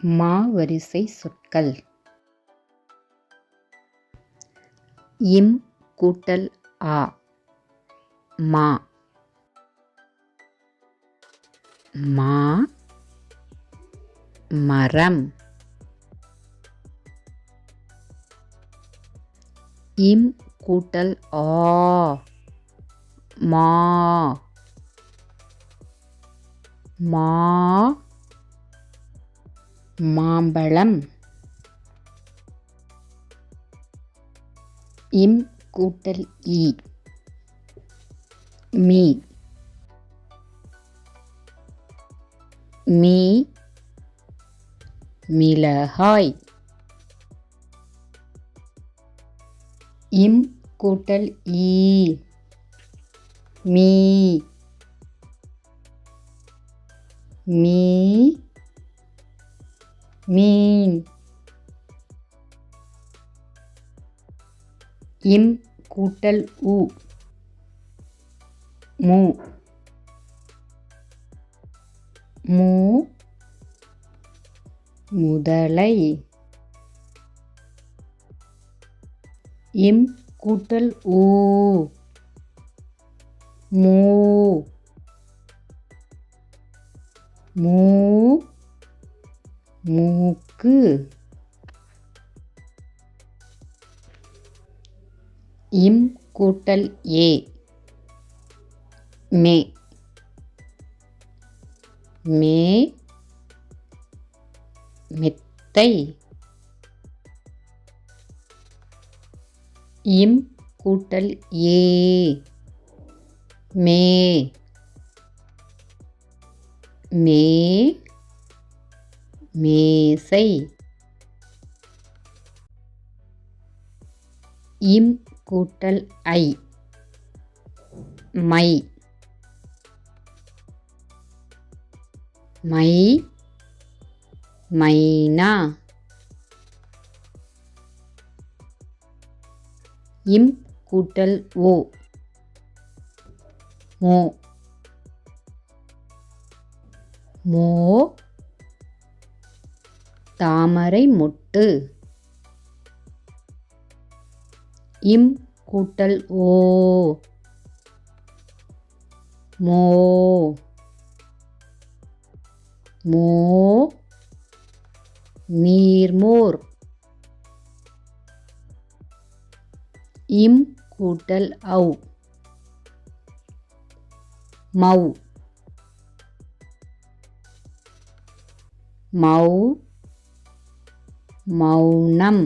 மாவரிசை சொற்கள். இம் கூட்டல் ஆ மா. மா மரம். இம் கூட்டல் ஆ மா. மா மாம்பழம். இம் கூட்டல் ஈ மீ. மீ மிளகாய். இம் கூட்டல் ஈ மீ. மீ மீன். இம் கூட்டல் உ மூ. மூ முதலை. இம் கூட்டல் ஊ மூ. மூ மூக்கு. இம் கூட்டல் ஏ மே. மே மெத்தை. இம் கூட்டல் ஏ மே. மே மேசை. இம் கூட்டல் ஐ மை. மை மைனா. இம் கூட்டல் ஓ மோ. மோ தாமரை மொட்டு. இம் கூட்டல் ஓ மோ. மோ நீர்மோர். இம் கூட்டல் ஔ மௌ. மௌ மௌனம்.